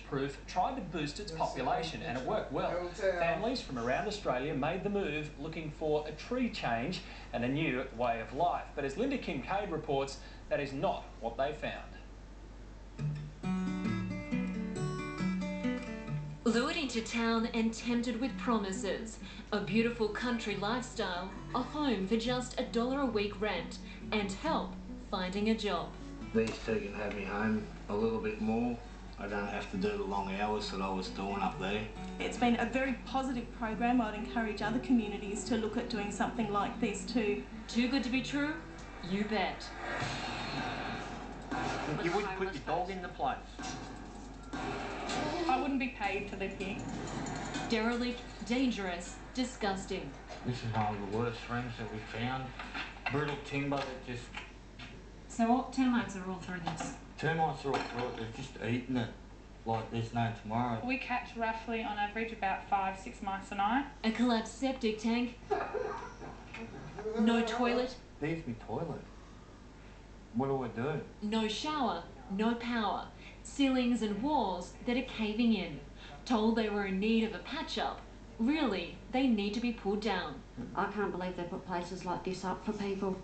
Wycheproof tried to boost its population, and it worked well. Families from around Australia made the move looking for a tree change and a new way of life. But as Linda Kincaid reports, that is not what they found. Lured into town and tempted with promises, a beautiful country lifestyle, a home for just $1 a week rent, and help finding a job. These two can have me home a little bit more. I don't have to do the long hours that I was doing up there. It's been a very positive program. I'd encourage other communities to look at doing something like this too. Too good to be true? You bet. You wouldn't put your dog in the place? I wouldn't be paid to live here. Derelict, dangerous, disgusting. This is one of the worst rooms that we found. Brittle timber that just... So what termites are all through this? Termites are all through it, they're just eating it like there's no tomorrow. We catch roughly on average about 5-6 mice a night. A collapsed septic tank. No toilet. There's my toilet. What do I do? No shower, no power. Ceilings and walls that are caving in. Told they were in need of a patch-up. Really, they need to be pulled down. I can't believe they put places like this up for people.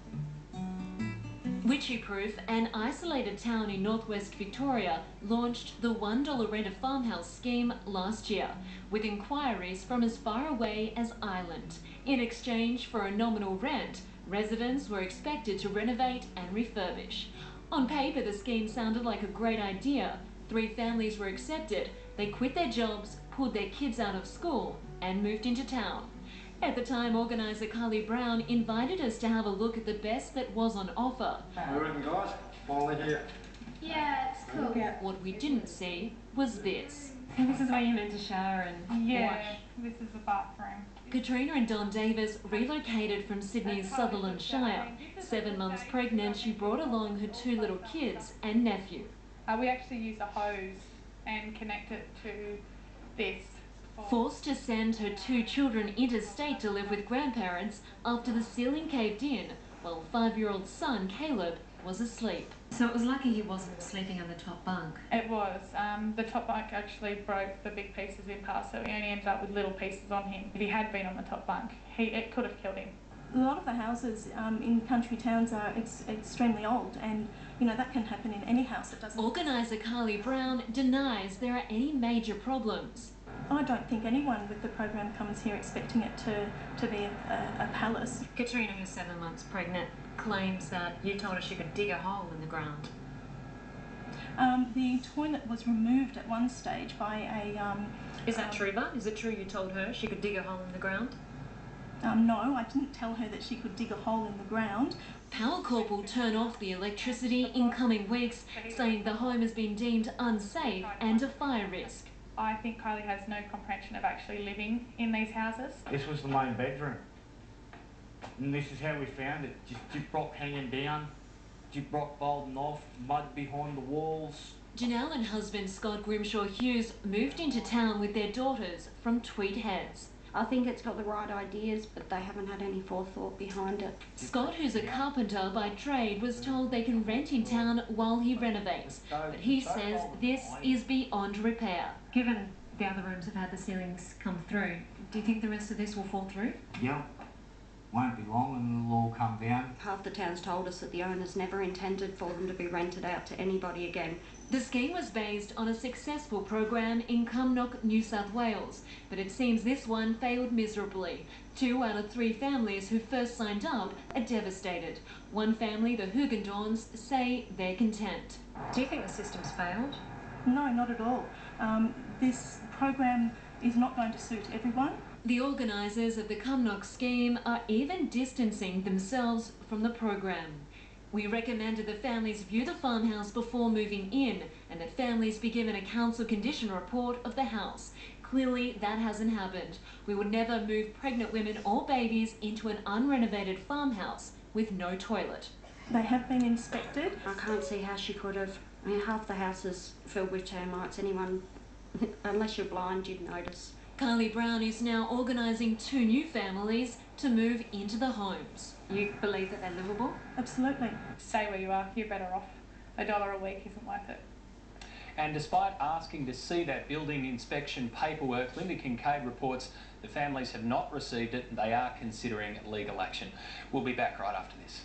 Wycheproof, an isolated town in northwest Victoria, launched the $1 rent a farmhouse scheme last year, with inquiries from as far away as Ireland. In exchange for a nominal rent, residents were expected to renovate and refurbish. On paper, the scheme sounded like a great idea. 3 families were accepted. They quit their jobs, pulled their kids out of school, and moved into town. At the time, organiser Carly Brown invited us to have a look at the best that was on offer. All right, guys, finally here. Yeah, it's cool. What we didn't see was this. So this is where you're meant to shower and Yeah, this is the bathroom. Katrina and Don Davis relocated from Sydney's Sutherland Shire. 7 months pregnant, she brought along her 2 little kids and nephew. We actually use a hose and connect it to this. Forced to send her 2 children interstate to live with grandparents after the ceiling caved in, while 5-year-old son Caleb was asleep. So it was lucky he wasn't sleeping on the top bunk. It was. The top bunk actually broke the big pieces in parts, so he only ended up with little pieces on him. If he had been on the top bunk, it could have killed him. A lot of the houses in country towns are extremely old, and you know that can happen in any house. It doesn't. Organiser Carly Brown denies there are any major problems. I don't think anyone with the program comes here expecting it to be a palace. Katrina, who's 7 months pregnant, claims that you told her she could dig a hole in the ground. The toilet was removed at one stage by a... Is that true, Bud? Is it true you told her she could dig a hole in the ground? No, I didn't tell her that she could dig a hole in the ground. Power Corp will turn off the electricity in coming weeks, saying the home has been deemed unsafe and a fire risk. I think Kylie has no comprehension of actually living in these houses. This was the main bedroom. And this is how we found it. Just gyprock hanging down, gyprock folding off, mud behind the walls. Janelle and husband Scott Grimshaw Hughes moved into town with their daughters from Tweed Heads. I think it's got the right ideas, but they haven't had any forethought behind it. Scott, who's a carpenter by trade, was told they can rent in town while he renovates, but he says this is beyond repair. Given the other rooms have had the ceilings come through, do you think the rest of this will fall through? Yeah. Won't be long and it'll all come down. Half the town's told us that the owners never intended for them to be rented out to anybody again. The scheme was based on a successful program in Cumnock, New South Wales, but it seems this one failed miserably. 2 out of 3 families who first signed up are devastated. One family, the Hugendorns, say they're content. Do you think the system's failed? No, not at all. This program is not going to suit everyone. The organisers of the Cumnock scheme are even distancing themselves from the program. We recommended the families view the farmhouse before moving in, and that families be given a council condition report of the house. Clearly, that hasn't happened. We would never move pregnant women or babies into an unrenovated farmhouse with no toilet. They have been inspected. I can't see how she could have. I mean, half the house is filled with termites. Anyone, unless you're blind, you'd notice. Carly Brown is now organising 2 new families to move into the homes. You believe that they're livable? Absolutely. Stay where you are, you're better off. $1 a week isn't worth it. And despite asking to see that building inspection paperwork, Linda Kincaid reports the families have not received it and they are considering legal action. We'll be back right after this.